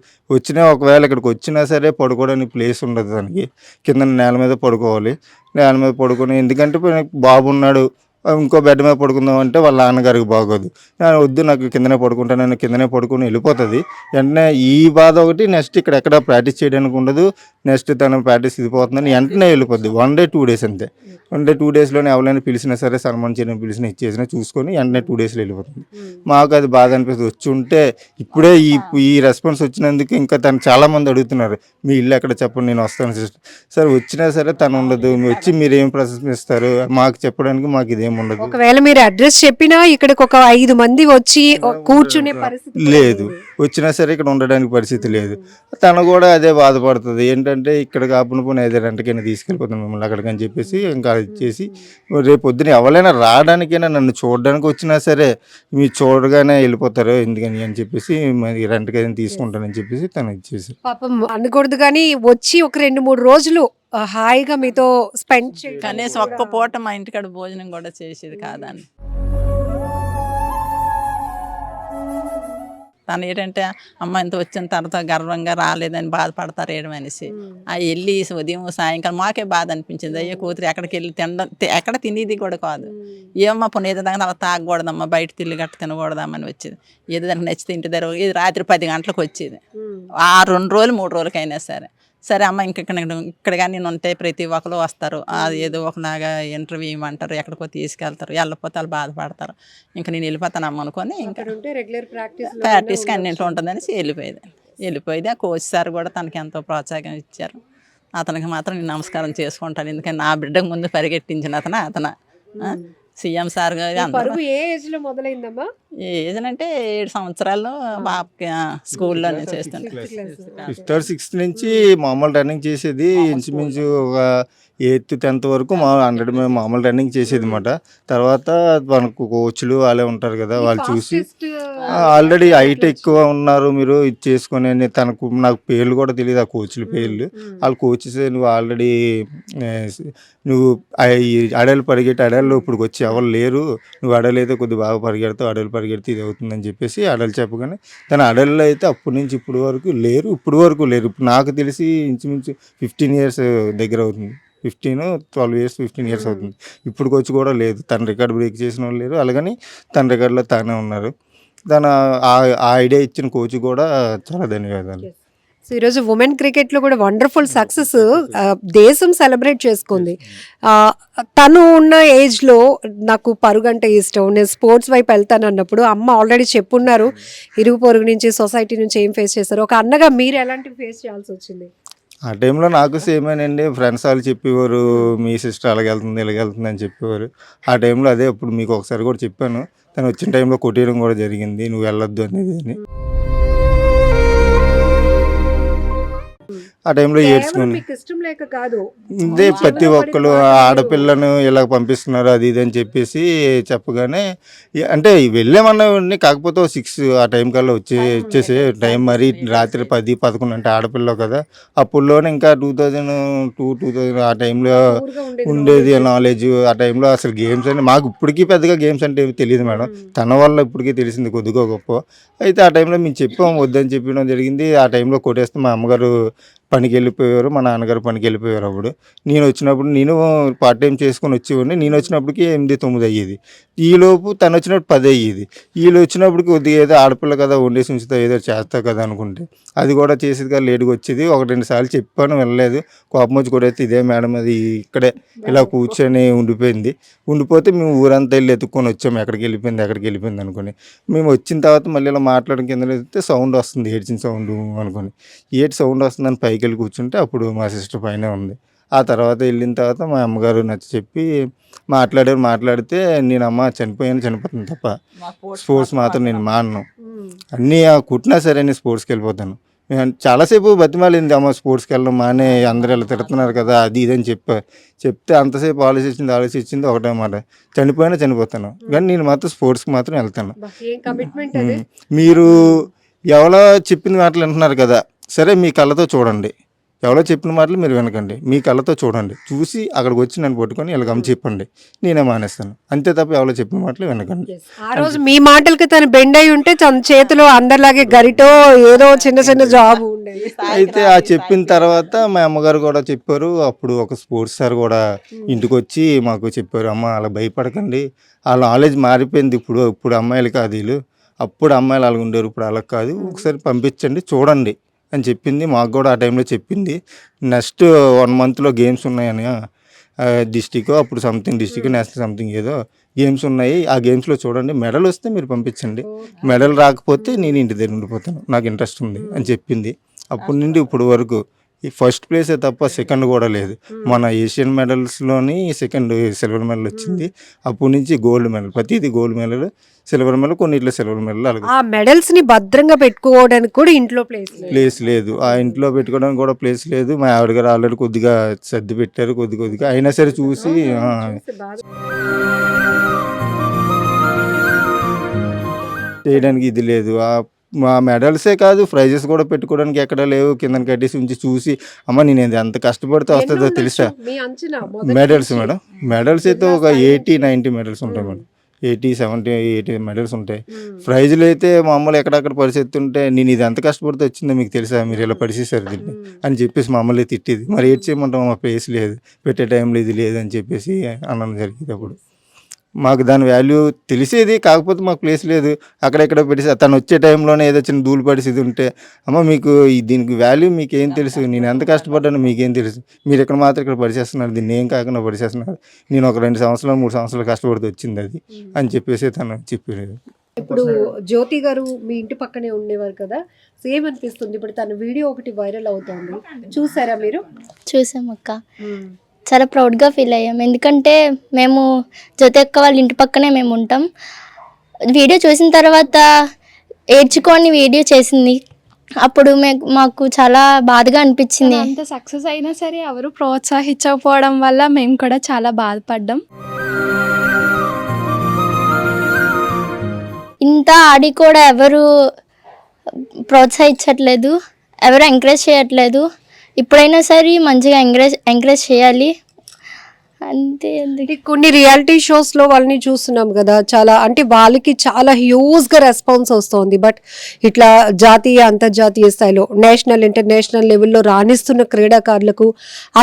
Speaker 3: ఒకవేళ ఇక్కడికి వచ్చినా సరే పడుకోవడానికి ప్లేస్ ఉండదు తనకి, కింద నేల మీద పడుకోవాలి. నేల మీద పడుకొని ఎందుకంటే బాబు ఉన్నాడు, ఇంకో బెడ్ మీద పడుకుందాం అంటే వాళ్ళ నాన్నగారికి బాగోదు, వద్దు నాకు కిందనే పడుకుంటాను, నేను కిందనే పడుకొని వెళ్ళిపోతుంది. వెంటనే ఈ బాధ ఒకటి, నెక్స్ట్ ఇక్కడ ఎక్కడ ప్రాక్టీస్ చేయడానికి ఉండదు, నెక్స్ట్ తన ప్రాక్టీస్ ఇదిపోతుందని వెంటనే వెళ్ళిపోద్ది. 1 day 2 days అంతే. 1 day 2 daysలోనే ఎవరైనా పిలిచినా సరే సన్మానం చేయడం పిలిచినా ఇచ్చేసినా చూసుకొని వెంటనే 2 daysలో వెళ్ళిపోతుంది. మాకు అది బాధ అనిపిస్తుంది. వచ్చి ఉంటే ఇప్పుడే ఈ రెస్పాన్స్ వచ్చినందుకు ఇంకా తను చాలామంది అడుగుతున్నారు మీ ఇల్లు ఎక్కడ చెప్పండి నేను వస్తాను సిస్టర్. సరే వచ్చినా సరే తను ఉండదు, వచ్చి మీరు ఏం ప్రశంసిస్తారు మాకు చెప్పడానికి మాకు ఇదేం ఉండదు.
Speaker 2: ఒకవేళ మీరు అడ్రస్ చెప్పినా ఇక్కడికి ఒక 5 మంది వచ్చి కూర్చునే పరిస్థితి
Speaker 3: లేదు, వచ్చినా సరే ఇక్కడ ఉండడానికి పరిస్థితి లేదు. తను కూడా అదే బాధపడుతుంది, ఏంటంటే ఇక్కడ కాపున పోనీ ఏదో రెంటకైనా తీసుకెళ్ళిపోతాను మిమ్మల్ని అక్కడికని చెప్పేసి ఇంకా ఇచ్చేసి రేపు పొద్దున ఎవరైనా రావడానికైనా నన్ను చూడడానికి వచ్చినా సరే మీరు చూడగానే వెళ్ళిపోతారు ఎందుకని అని చెప్పేసి మరి రెంటకైనా తీసుకుంటానని చెప్పేసి తను ఇచ్చేసి.
Speaker 2: పాపం అనకూడదు కానీ వచ్చి ఒక 2-3 రోజులు హాయిగా మీతో స్పెండ్ చేయాలి.
Speaker 4: కనీసం ఒక్క పూట మా ఇంటికాడ భోజనం కూడా చేసేది కాదండి. తను ఏంటంటే అమ్మ ఇంత వచ్చిన తర్వాత గర్వంగా రాలేదని బాధపడతారు ఏమనేసి వెళ్ళి ఉదయం సాయంకాలం మాకే బాధ అనిపించింది. అయ్యో కూతురు ఎక్కడికి వెళ్ళి ఎక్కడ తినేది కూడా కాదు, ఏమమ్మా పోనీ ఏదో దాకా అలా తాగకూడదమ్మా, బయట తిల్లి గట్ట తినకూడదమ్మని వచ్చేది. ఏదో దానికి నచ్చితే ఇంటి దగ్గర ఇది రాత్రి 10 గంటలకు వచ్చేది. 2 రోజులు 3 రోజులకైనా సరే సరే అమ్మ ఇక్కడ కానీ నేను ఉంటే ప్రతి ఒక్కరు వస్తారు, అది ఏదో ఒకలాగా ఇంటర్వ్యూ ఇవ్వమంటారు, ఎక్కడికో తీసుకెళ్తారు, వెళ్ళకపోతే వాళ్ళు బాధపడతారు, ఇంకా నేను వెళ్ళిపోతాను అమ్మ అనుకొని ఇంకా
Speaker 2: రెగ్యులర్ ప్రాక్టీస్
Speaker 4: ప్రాక్టీస్కి అన్నింటిలో ఉంటుందనేసి వెళ్ళిపోయేది. ఆ కోచ్ సార్ కూడా తనకి ఎంతో ప్రోత్సాహం ఇచ్చారు. అతనికి మాత్రం నేను నమస్కారం చేసుకుంటాను, ఎందుకంటే నా బిడ్డకు ముందు పరిగెట్టించిన అతను సీఎం సార్ గారు అందరూ.
Speaker 2: పరుగు ఏ ఏజ్ లో మొదలైందమ్మా?
Speaker 4: ఏజ్ అంటే 7 సంవత్సరాల్లో బాబుకి స్కూల్లోనే చేస్తాను.
Speaker 3: 5th or 6th నుంచి మామూలు రన్నింగ్ చేసేది, ఇంచుమించు ఒక 8th 10th వరకు 100 మామూలు రన్నింగ్ చేసేది అనమాట. తర్వాత మనకు కోచ్లు వాళ్ళే ఉంటారు కదా, వాళ్ళు చూసి ఆల్రెడీ హైట్ ఎక్కువ ఉన్నారు మీరు ఇది చేసుకొని అని నాకు పేర్లు కూడా తెలియదు, ఆ కోచ్ల పేర్లు. వాళ్ళు కోచెస్ నువ్వు ఆల్రెడీ నువ్వు అడలు పరిగెట్టి అడల్లో ఇప్పుడు వచ్చి ఎవరు లేరు, నువ్వు అడలైతే కొద్దిగా బాగా పరిగెడతావు, అడలు పరిగెడితే ఇది అవుతుందని చెప్పేసి అడలు చెప్పగానే తన అడల్లో అయితే అప్పటి నుంచి ఇప్పుడు వరకు లేరు. ఇప్పుడు నాకు తెలిసి ఇంచుమించు 15 years దగ్గర అవుతుంది, 12 years 15 years అవుతుంది. ఇప్పుడు వచ్చి కూడా లేదు, తన రికార్డ్ బ్రేక్ చేసిన వాళ్ళు లేరు, అలాగని తన రికార్డులో తానే ఉన్నారు. ఆ ఐడియా ఇచ్చిన కోచ్ కూడా చాలా ధన్యవాదాలు.
Speaker 2: సో ఈరోజు ఉమెన్ క్రికెట్లో కూడా వండర్ఫుల్ సక్సెస్ దేశం సెలబ్రేట్ చేసుకుంది. తను ఉన్న ఏజ్లో నాకు పరుగంటే ఇష్టం, నేను స్పోర్ట్స్ వైపు వెళ్తాను అన్నప్పుడు అమ్మ ఆల్రెడీ చెప్పున్నారు ఇరుగు పొరుగు నుంచి సొసైటీ నుంచి ఏం ఫేస్ చేస్తారు. ఒక అన్నగా మీరు ఎలాంటివి ఫేస్ చేయాల్సి వచ్చింది?
Speaker 3: ఆ టైంలో నాకు సేమేనండి, ఫ్రెండ్స్ వాళ్ళు చెప్పేవారు మీ సిస్టర్ అలాగెళ్తుంది ఇలాగెళ్తుంది అని చెప్పేవారు. ఆ టైంలో అదే ఇప్పుడు మీకు ఒకసారి కూడా చెప్పాను, తను వచ్చిన టైంలో కొట్టేయడం కూడా జరిగింది, నువ్వు వెళ్ళొద్దు అనేది అని. ఆ టైంలో ఏడ్చుకుని
Speaker 2: మీకు ఇష్టం లేక కాదు,
Speaker 3: ఇదే ప్రతి ఒక్కరు ఆడపిల్లను ఇలా పంపిస్తున్నారు అది ఇది అని చెప్పేసి చెప్పగానే అంటే వెళ్ళామన్నా, కాకపోతే 6 ఆ టైం కల్లా వచ్చేసే టైం, మరి రాత్రి 10 11 అంటే ఆడపిల్ల కదా. అప్పుడులోనే ఇంకా 2002 ఆ టైంలో ఉండేది నాలెడ్జ్. ఆ టైంలో అసలు గేమ్స్ అని మాకు ఇప్పటికీ పెద్దగా గేమ్స్ అంటే తెలియదు మేడం, తన వల్ల ఇప్పటికీ తెలిసింది కొద్దిగా గొప్ప. అయితే ఆ టైంలో మేము చెప్పాము వద్దని చెప్పడం జరిగింది. ఆ టైంలో కొట్టేస్తే మా అమ్మగారు పనికి వెళ్ళిపోయారు, మా నాన్నగారు పనికి వెళ్ళిపోయారు. అప్పుడు నేను పార్ట్ టైం చేసుకొని వచ్చేవాడిని. నేను వచ్చినప్పటికి 8 9 అయ్యేది, ఈలోపు తను వచ్చినప్పుడు 10 అయ్యేది. వీళ్ళు వచ్చినప్పటికి కొద్దిగా ఏదో ఆడపిల్ల కదా వండేసి ఉంచుతా ఏదో చేస్తా కదా అనుకుంటే అది కూడా చేసేది కదా, లేటుగా వచ్చేది. 1-2 సార్లు చెప్పాను, వెళ్ళలేదు. కోపం వచ్చి కూడా ఇదే మేడం అది ఇక్కడే ఇలా కూర్చొని ఉండిపోతే మేము ఊరంతా వెళ్ళి ఎత్తుక్కొని వచ్చాము, ఎక్కడికి వెళ్ళిపోయింది అనుకుని. మేము వచ్చిన తర్వాత మళ్ళీ ఇలా మాట్లాడడం కింద వెళ్తే సౌండ్ వస్తుంది, ఏడ్చిన సౌండ్ అనుకుని. సౌండ్ వస్తుందని పైకి వెళ్ళి కూర్చుంటే అప్పుడు మా సిస్టర్ పైన ఉంది. ఆ తర్వాత వెళ్ళిన తర్వాత మా అమ్మగారు నచ్చ చెప్పి మాట్లాడితే నేను అమ్మ చనిపోతుంది తప్ప స్పోర్ట్స్ మాత్రం నేను మానను, అన్నీ కుట్టినా సరే నేను స్పోర్ట్స్కి వెళ్ళిపోతాను. చాలాసేపు బతిమాలింది అమ్మ స్పోర్ట్స్కి వెళ్ళడం మానే, అందరూ ఇలా తిడుతున్నారు కదా అది ఇదని చెప్తే అంతసేపు ఆలోచించింది ఒకటే మాట, చనిపోతాను కానీ నేను మాత్రం స్పోర్ట్స్కి మాత్రం వెళ్తాను. మీరు ఎవరో చెప్పిన మాటలు వింటున్నారు కదా, సరే మీ కళ్ళతో చూడండి, ఎవరో చెప్పిన మాటలు మీరు వినకండి, మీ కళ్ళతో చూడండి, చూసి అక్కడికి వచ్చి నన్ను పట్టుకొని ఇలాగమ్మ చెప్పండి, నేనే మానేస్తాను, అంతే తప్ప ఎవరో చెప్పిన మాటలు వినకండి.
Speaker 2: ఆ రోజు మీ మాటలకి తను బెండ్ అయి ఉంటే తన చేతిలో అందరిలాగే గరిటో ఏదో చిన్న జాబ్ ఉండేది.
Speaker 3: అయితే ఆ చెప్పిన తర్వాత మా అమ్మగారు కూడా చెప్పారు. అప్పుడు ఒక స్పోర్ట్స్ సార్ కూడా ఇంటికి వచ్చి మాకు చెప్పారు, అమ్మ అలా భయపడకండి, వాళ్ళ నాలెడ్జ్ మారిపోయింది, ఇప్పుడు అమ్మాయిలు కాదు వీళ్ళు, అప్పుడు అమ్మాయిలు అలాగ ఉండేరు, ఇప్పుడు అలా కాదు, ఒకసారి పంపించండి చూడండి అని చెప్పింది. మాకు కూడా ఆ టైంలో చెప్పింది. నెక్స్ట్ 1 monthలో గేమ్స్ ఉన్నాయని డిస్టిక్, అప్పుడు డిస్టిక్ నేషనల్ సంథింగ్ ఏదో గేమ్స్ ఉన్నాయి, ఆ గేమ్స్లో చూడండి, మెడల్ వస్తే మీరు పంపించండి, మెడల్ రాకపోతే నేను ఇంటి దగ్గర ఉండిపోతాను, నాకు ఇంట్రెస్ట్ ఉంది అని చెప్పింది. అప్పటి నుండి ఇప్పుడు వరకు ఈ ఫస్ట్ ప్లేసే తప్ప సెకండ్ కూడా లేదు. మన ఏషియన్ మెడల్స్లోని సెకండ్ సిల్వర్ మెడల్ వచ్చింది. అప్పటి నుంచి గోల్డ్ మెడల్, ప్రతిదీ గోల్డ్ మెడల్, సిల్వర్ మెడల్, కొన్నిట్లో సిల్వర్ మెడల్. అలాగే
Speaker 2: ఆ మెడల్స్ ని భద్రంగా పెట్టుకోవడానికి కూడా ఇంట్లో
Speaker 3: ప్లేస్ లేదు, ఆ ఇంట్లో పెట్టుకోవడానికి కూడా ప్లేస్ లేదు. మా ఆవిడ గారు ఆల్రెడీ కొద్దిగా సర్ది పెట్టారు, కొద్దిగా అయినా సరే చూసి చేయడానికి ఇది లేదు. మా మెడల్సే కాదు, ప్రైజెస్ కూడా పెట్టుకోవడానికి ఎక్కడ లేవు, కింద కట్టేసి ఉంచి చూసి అమ్మ నేను ఎంత కష్టపడితే వస్తుందో తెలుసా. మెడల్స్ అయితే ఒక 80-90 మెడల్స్ ఉంటాయి మేడం, 80-70-80 మెడల్స్ ఉంటాయి. ప్రైజులు అయితే మామూలు ఎక్కడక్కడ పరిస్థితి ఉంటే నేను ఇది ఎంత కష్టపడితే వచ్చిందో మీకు తెలుసా, మీరు ఇలా పరిచేసారు దీన్ని అని చెప్పేసి మమ్మల్ని తిట్టేది. మరి ఏడ్ చేయమంటాం, మా ప్లేస్ లేదు, పెట్టే టైంలో ఇది లేదు అని చెప్పేసి అనడం జరిగింది. అప్పుడు మాకు దాని వాల్యూ తెలిసేది, కాకపోతే మాకు ప్లేస్ లేదు. అక్కడెక్కడ పెట్టేసి తను వచ్చే టైంలోనే ఏదో చిన్న ధూళి పడేసేది ఉంటే, అమ్మ మీకు దీనికి వాల్యూ మీకేం తెలుసు, నేను ఎంత కష్టపడ్డానో మీకేం తెలుసు, మీరు ఇక్కడ మాత్రం ఇక్కడ పడిచేస్తున్నారు, దీన్ని ఏం కాకుండా పడిచేస్తున్నారు, నేను ఒక 2 సంవత్సరాలు 3 సంవత్సరాలు కష్టపడితే వచ్చింది అది అని చెప్పేసి తను చెప్పేది.
Speaker 2: ఇప్పుడు జ్యోతి గారు మీ ఇంటి పక్కనే ఉండేవారు కదా, సేమ్ అనిపిస్తుంది. ఇప్పుడు తన వీడియో ఒకటి వైరల్ అవుతోంది, చూసారా మీరు?
Speaker 5: చూసాం అక్క. చాలా ప్రౌడ్గా ఫీల్ అయ్యాం, ఎందుకంటే మేము జ్యోతి అక్క వాళ్ళ ఇంటి పక్కనే మేము ఉంటాం. వీడియో చూసిన తర్వాత ఏడ్చుకొని వీడియో చేసింది, అప్పుడు మాకు చాలా బాధగా అనిపించింది.
Speaker 6: అంత సక్సెస్ అయినా సరే ఎవరు ప్రోత్సహించకపోవడం వల్ల మేము కూడా చాలా బాధపడ్డాం.
Speaker 5: ఇంత ఆడి కూడా ఎవరు ప్రోత్సహించట్లేదు, ఎవరు ఎంకరేజ్ చేయట్లేదు. ఇప్పుడైనా సరే మంచిగా ఎంకరేజ్ చేయాలి అంతే.
Speaker 2: అంటే కొన్ని రియాలిటీ షోస్లో వాళ్ళని చూస్తున్నాం కదా, చాలా అంటే వాళ్ళకి చాలా హ్యూజ్గా రెస్పాన్స్ వస్తుంది. బట్ ఇట్లా జాతీయ అంతర్జాతీయ స్థాయిలో నేషనల్ ఇంటర్నేషనల్ లెవెల్లో రాణిస్తున్న క్రీడాకారులకు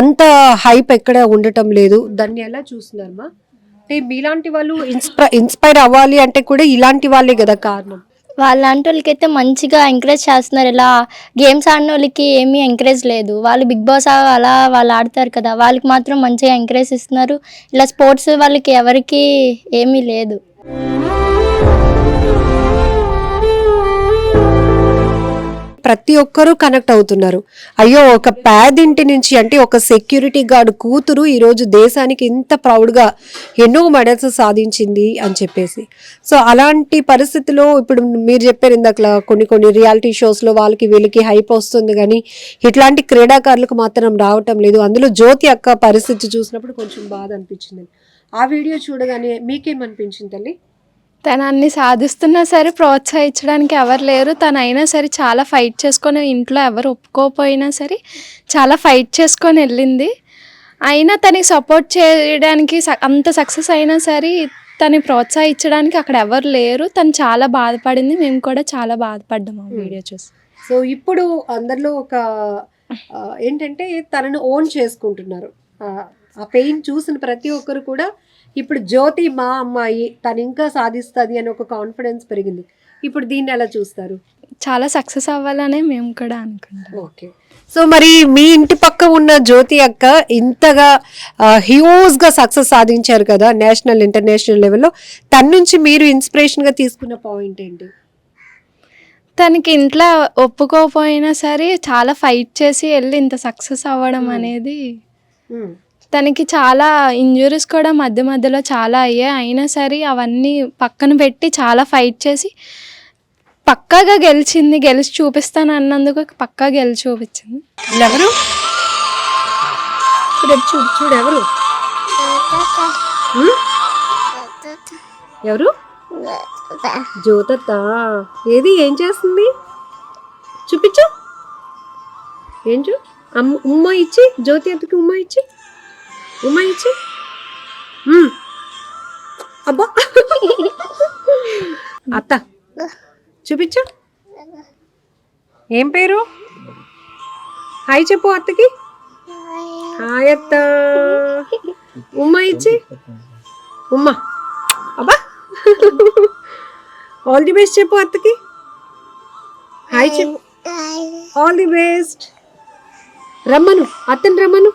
Speaker 2: అంత హైప్ ఎక్కడ ఉండటం లేదు. దాన్ని ఎలా చూస్తున్నారమ్మా? అంటే మీలాంటి వాళ్ళు ఇన్స్పైర్ అవ్వాలి అంటే కూడా ఇలాంటి వాళ్ళే కదా కారణం.
Speaker 5: వాళ్ళంటి వాళ్ళకైతే మంచిగా ఎంకరేజ్ చేస్తున్నారు. ఇలా గేమ్స్ ఆడిన వాళ్ళకి ఏమీ ఎంకరేజ్ లేదు. వాళ్ళు బిగ్ బాస్ అలా వాళ్ళు ఆడతారు కదా, వాళ్ళకి మాత్రం మంచిగా ఎంకరేజ్ ఇస్తున్నారు. ఇలా స్పోర్ట్స్ వాళ్ళకి ఎవరికి ఏమీ లేదు.
Speaker 2: ప్రతి ఒక్కరూ కనెక్ట్ అవుతున్నారు. అయ్యో, ఒక పేదింటి నుంచి అంటే ఒక సెక్యూరిటీ గార్డ్ కూతురు ఈరోజు దేశానికి ఇంత ప్రౌడ్గా ఎన్నో మెడల్స్ సాధించింది అని చెప్పేసి. సో అలాంటి పరిస్థితిలో ఇప్పుడు మీరు చెప్పారు ఇందాక కొన్ని రియాలిటీ షోస్లో వాళ్ళకి వీళ్ళకి హైప్ వస్తుంది, కానీ ఇట్లాంటి క్రీడాకారులకు మాత్రం రావటం లేదు. అందులో జ్యోతి అక్క పరిస్థితి చూసినప్పుడు కొంచెం బాధ అనిపించింది. ఆ వీడియో చూడగానే మీకేమనిపించింది తల్లి?
Speaker 6: తను అన్ని సాధిస్తున్నా సరే ప్రోత్సహించడానికి ఎవరు లేరు. తను అయినా సరే చాలా ఫైట్ చేసుకొని, ఇంట్లో ఎవరు ఒప్పుకోకపోయినా సరే చాలా ఫైట్ చేసుకొని వెళ్ళింది. అయినా తనకి సపోర్ట్ చేయడానికి అంత సక్సెస్ అయినా సరే తను ప్రోత్సహించడానికి అక్కడ ఎవరు లేరు. తను చాలా బాధపడింది, మేము కూడా చాలా బాధపడ్డాము ఆ వీడియో చూసి.
Speaker 2: సో ఇప్పుడు అందరిలో ఒక ఏంటంటే తనను ఓన్ చేసుకుంటున్నారు. ఆ పెయిన్ చూసిన ప్రతి ఒక్కరు కూడా ఇప్పుడు జ్యోతి మా అమ్మాయి, తను ఇంకా సాధిస్తుంది అని ఒక కాన్ఫిడెన్స్ పెరిగింది. ఇప్పుడు దీన్ని ఎలా చూస్తారు?
Speaker 6: చాలా సక్సెస్ అవ్వాలనే మేము కూడా అనుకుంటాం.
Speaker 2: ఓకే. సో మరి మీ ఇంటి పక్క ఉన్న జ్యోతి అక్క ఇంతగా హ్యూజ్గా సక్సెస్ సాధించారు కదా నేషనల్ ఇంటర్నేషనల్ లెవెల్లో, తన నుంచి మీరు ఇన్స్పిరేషన్గా తీసుకున్న పాయింట్ ఏంటి?
Speaker 6: తనకి ఇంట్లో ఒప్పుకోకపోయినా సరే చాలా ఫైట్ చేసి వెళ్ళి ఇంత సక్సెస్ అవ్వడం అనేది, తనకి చాలా ఇంజురీస్ కూడా మధ్య మధ్యలో చాలా అయ్యాయి. అయినా సరే అవన్నీ పక్కన పెట్టి చాలా ఫైట్ చేసి పక్కాగా గెలిచి చూపిస్తాను అన్నందుకు పక్కా గెలిచి చూపించింది.
Speaker 2: ఎవరు చూడు ఎవరు ఎవరు? జ్యోతత్త. ఏది ఏం చేస్తుంది చూపించు. ఏంచు ఉమ్మ ఇచ్చి, జ్యోతి అత్తకి ఉమ్మ ఇచ్చి అబ్బా అత్త చూపించు. ఏం పేరు? హాయ్ చెప్పు అత్తకి. హాయ్ అత్త. ఉమ్మ ఇచ్చి ఉమ్మ. అబ్బా ఆల్ ది బెస్ట్ చెప్పు అత్తకి. హాయ్ చెప్పు. All the best. రమ్మను అత్తని, రమ్మను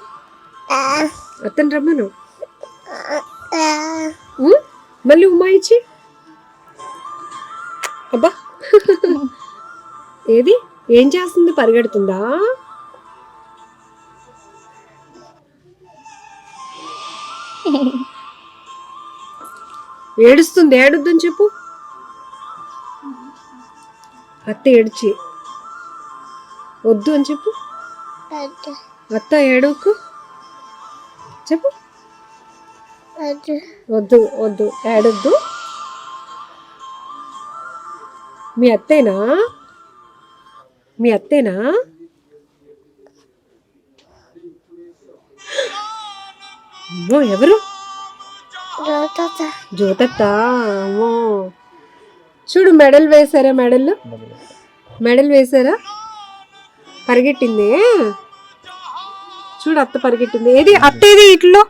Speaker 2: మళ్ళీ ఉమ్మా ఇచ్చి. అబ్బా ఏది ఏం చేస్తుంది? పరిగెడుతుందా? ఏడుస్తుంది. ఏడుద్దని చెప్పు. అత్త ఏడ్చి వద్దు అని చెప్పు. అత్త ఏడవకు చెప్పు. వద్దు వద్దు ఏడొద్దు. మీ అత్తేనా? అమ్మో ఎవరు? జ్యోతత్త. అమ్మో చూడు, మెడల్ వేసారా? మెడల్ వేసారా? పరిగెట్టింది చూడు, అత్త పరిగెట్టింది. ఏది అత్త? ఏది ఇట్లో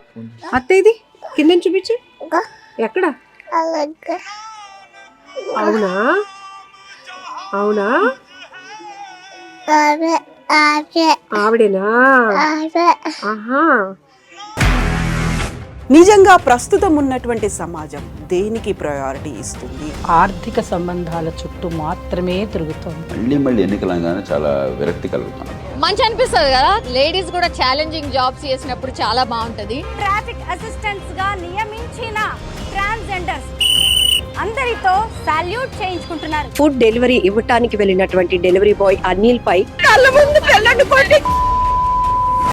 Speaker 2: అత్త? ఏది కింద చూపించు. ఎక్కడ? అవునా అవునా ఆవిడేనా? ఆహా.
Speaker 7: నిజంగా ప్రస్తుతం ఉన్నటువంటి సమాజం దేనికి ప్రయారిటీ ఇస్తుంది?
Speaker 8: ఆర్థిక సంబంధాల చుట్టూ మాత్రమే తిరుగుతోంది.
Speaker 9: మళ్ళీ ఎన్నికలంగానే చాలా విరక్తి కలుగుతున్నాం.
Speaker 10: మంచి అనిపిస్తుంది కదా, లేడీస్ కూడా ఛాలెంజింగ్ జాబ్స్ చేసినప్పుడు చాలా బాగుంటది.
Speaker 11: ట్రాఫిక్ అసిస్టెంట్స్ గా నియమించిన ట్రాన్స్జెండర్స్ అందరితో సాల్యూట్ చేయించుకుంటున్నారు.
Speaker 2: ఫుడ్ డెలివరీ ఇవ్వటానికి వెళ్ళినటువంటి డెలివరీ బాయ్ అనిల్ పై కళ్ళ ముందు